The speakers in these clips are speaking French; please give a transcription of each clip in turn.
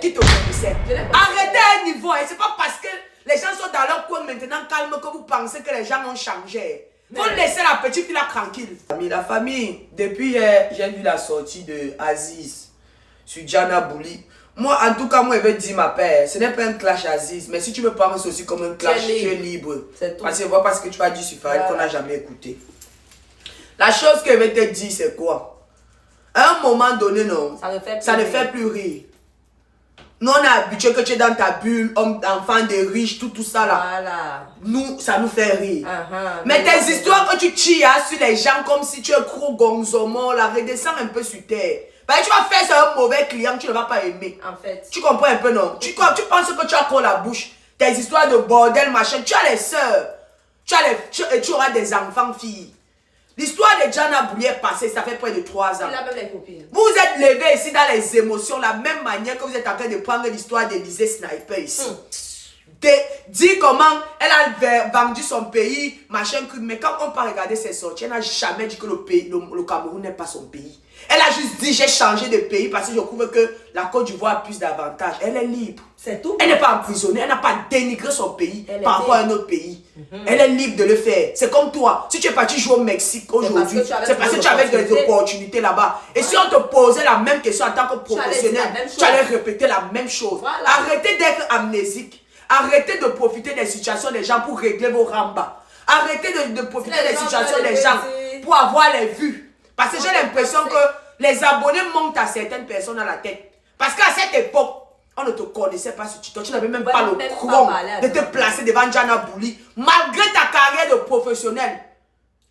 Qui te connaissait? Arrêtez un niveau. Et c'est pas parce que les gens sont dans leur coin maintenant calme que vous pensez que les gens ont changé. Faut laisser la petite fille là tranquille. La famille, depuis hier, j'ai vu la sortie de Aziz sur Jana Bouli. Moi, en tout cas, moi, je vais dire ma père, ce n'est pas un clash Aziz, mais si tu me parles aussi comme un clash, tu es libre. Parce que voilà parce que tu as dit sur Farid qu'on n'a jamais écouté. La chose que je vais te dire, c'est quoi? À un moment donné, non, ça ne fait plus rire. Nous, on est habitué que tu es dans ta bulle, enfant de riches, tout ça là. Voilà. Nous, ça nous fait rire. Mais tes histoires que tu tires sur les gens comme si tu es gros gonzomo, la redescends un peu sur terre. Bah, tu vas faire ça un mauvais client, tu ne vas pas aimer. En fait. Tu comprends un peu, non? Tu penses que tu as encore la bouche. Tes histoires de bordel, machin. Tu as les sœurs. Tu auras des enfants, filles. L'histoire de Jana Bouli est passée, ça fait près de 3 ans. Il a même les copines. Vous vous êtes levés ici dans les émotions, la même manière que vous êtes en train de prendre l'histoire d'Élysée Sniper ici. Dis comment elle a vendu son pays, machin, mais quand on peut regarder ses sorties, elle n'a jamais dit que le Cameroun n'est pas son pays. Elle a juste dit j'ai changé de pays parce que je trouve que la Côte d'Ivoire a plus d'avantages. Elle est libre. C'est tout. Elle n'est pas emprisonnée, elle n'a pas dénigré son pays par rapport à un autre pays. Elle est libre de le faire. C'est comme toi. Si tu es parti jouer au Mexique aujourd'hui, c'est parce que tu avais des opportunités là-bas. Et si on te posait la même question en tant que professionnel, tu allais répéter la même chose. Arrêtez d'être amnésique. Arrêtez de profiter des situations des gens pour régler vos rambas. Arrêtez de profiter des situations des gens pour avoir les vues. Parce que j'ai l'impression que les abonnés montent à certaines personnes dans la tête. Parce qu'à cette époque, on ne te connaissait pas sur TikTok. Tu n'avais même pas le cron de te placer devant Jana Bouli. Malgré ta carrière de professionnel,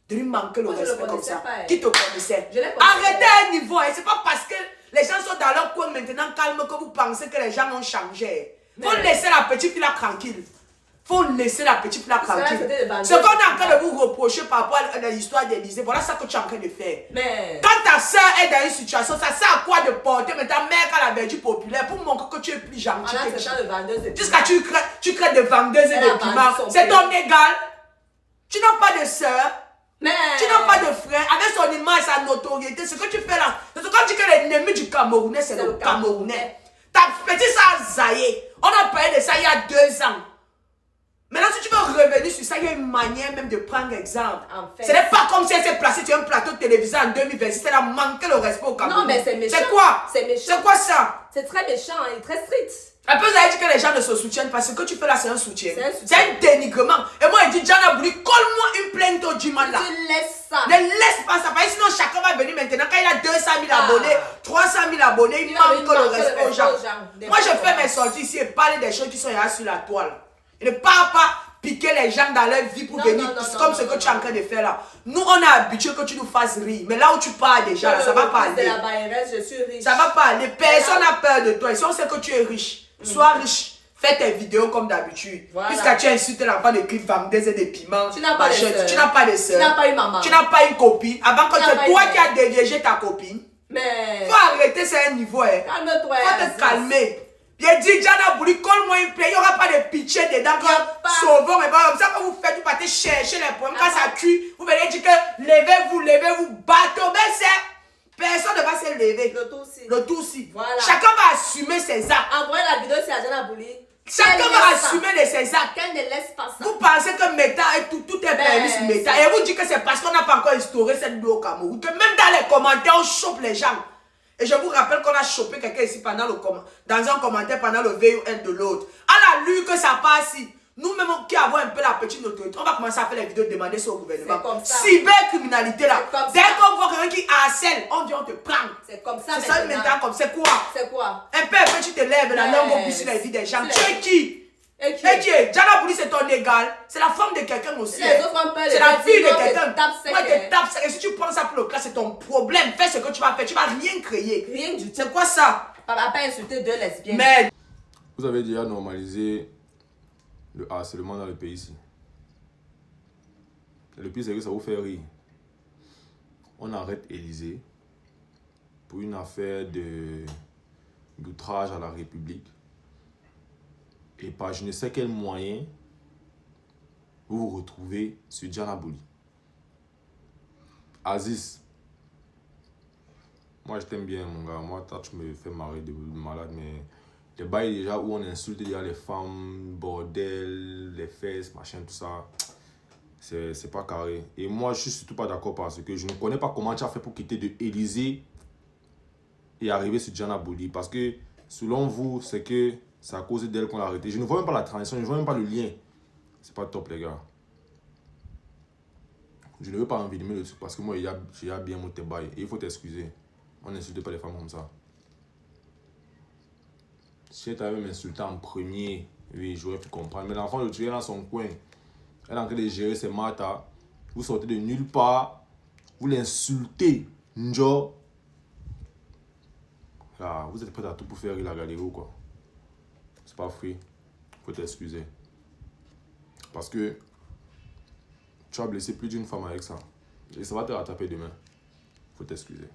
de lui manquer le respect comme ça. Qui te connaissait? Arrêtez un niveau. Et ce n'est pas parce que les gens sont dans leur coin maintenant calme que vous pensez que les gens ont changé. Faut laisser la petite fille là tranquille. Faut laisser la petite fille là tranquille. Ce qu'on est en train de vous reprocher par rapport à l'histoire d'Élysée, voilà ça que tu es en train de faire. Mais quand ta soeur est dans une situation, ça sert à quoi de porter mais ta mère à la vertu populaire pour montrer que tu es plus gentil que jusqu'à tu crées des vendeuses et des piments. C'est ton égal. Tu n'as pas de soeur. Tu n'as pas de frère. Avec son image, sa notoriété, ce que tu fais là, c'est quand tu dis que l'ennemi du Camerounais, c'est le Camerounais. Ta petite soeur Zaye, on a parlé de ça il y a 2 ans. Maintenant, si tu veux revenir sur ça, il y a une manière même de prendre exemple. En fait, ce n'est pas comme si elle s'est placée sur un plateau de télévision en 2026. Elle a manqué le respect au Cameroun. Non, mais c'est méchant. C'est quoi? C'est méchant. C'est quoi ça? C'est très méchant, il est très strict. Un peu, vous avez dit que les gens ne se soutiennent pas. Ce que tu fais là, c'est un soutien. C'est un dénigrement. Et moi, il dit, Jana Bouli, colle-moi une plainte au Diman là. Tu laisses ça. Ne laisse pas ça. Parce que sinon, chacun va venir maintenant. Quand il a 200 000 abonnés, 300 000 abonnés, il manque le respect aux gens. Moi, je fais mes sorties ici et parler des choses qui sont là sur la toile. Il ne parle pas piquer les gens dans leur vie pour venir comme ce que tu es en train de faire là. Nous, on est habitué que tu nous fasses rire. Mais là où tu parles déjà, là, ça va pas aller. Je suis riche. Ça va pas aller. Personne n'a peur de toi. Et si on sait que tu es riche, sois riche. Fais tes vidéos comme d'habitude. Voilà. Puisque tu as insulté l'enfant de qui vendeuse et des piments. Tu n'as pas de soeur. Tu n'as pas de soeur. Tu n'as pas une maman. Tu n'as pas une copine. Avant que c'est toi qui as déviégé ta copine. Mais faut arrêter, c'est un niveau. Calme-toi. Faut te calmer. J'ai dit, Jana Bouli, colle-moi une plaie. Il n'y aura pas de pitié dedans. Sauvons, mais pas comme ça que vous faites, vous partez chercher les problèmes. Quand ça cuit, vous venez dire que levez-vous, bateau. Mais c'est personne ne va se lever. Le tout aussi. Voilà. Chacun va assumer ses actes. Envoyez la vidéo sur Jana Bouli. Chacun va assumer ses actes. Qu'elle ne laisse pas ça. Vous pensez que Meta et tout est permis sur Meta. Et vous dites que c'est parce qu'on n'a pas encore instauré cette vidéo au Cameroun. Que même dans les commentaires, on chope les gens. Et je vous rappelle qu'on a chopé quelqu'un ici dans un commentaire pendant le VUL de l'autre. À la lue que ça passe, nous-mêmes qui avons un peu la petite notoriété, on va commencer à faire les vidéos demander ça au gouvernement. Cybercriminalité là. Dès qu'on voit quelqu'un qui harcèle, on vient te prendre. C'est comme ça. C'est ça maintenant comme c'est quoi? C'est quoi? Un peu tu te lèves la langue au bout sur la vie des gens. Tu es qui? Et qui est? Jana Bouli, c'est ton égal. C'est la femme de quelqu'un aussi. C'est la fille de quelqu'un. Moi, te tape. Et si tu prends ça pour le cas, c'est ton problème. Fais ce que tu vas faire. Tu vas rien créer. Rien du tout. C'est quoi ça? Papa pas insulter 2 lesbiennes. Mais vous avez déjà normalisé le harcèlement dans le pays ici. Et le pire, c'est que ça vous fait rire. On arrête Élysée pour une affaire d'outrage à la République. Et par je ne sais quel moyen, vous vous retrouvez sur Jana Bouli. Aziz, moi je t'aime bien mon gars, moi toi tu me fais marrer de malade, mais Les bails déjà où on insulte déjà les femmes, bordel, les fesses, machin, tout ça. C'est pas carré. Et moi, je suis surtout pas d'accord parce que je ne connais pas comment tu as fait pour quitter de Élysée et arriver sur Diana Boli. Parce que, selon vous, c'est que c'est à cause d'elle qu'on l'a arrêté. Je ne vois même pas la transition, je ne vois même pas le lien. C'est pas top, les gars. Je ne veux pas envenimer le truc parce que moi, j'ai bien monté bail. Et il faut t'excuser. On n'insulte pas les femmes comme ça. Si elle t'avait m'insulté en premier, oui, j'aurais pu comprendre. Mais l'enfant le tuer dans son coin. Elle est en train de gérer ses matas. Vous sortez de nulle part. Vous l'insultez. Njo. Ah, vous êtes prêt à tout pour faire la galerie ou quoi? C'est pas free. Faut t'excuser. Parce que tu as blessé plus d'une femme avec ça. Et ça va te rattraper demain. Faut t'excuser.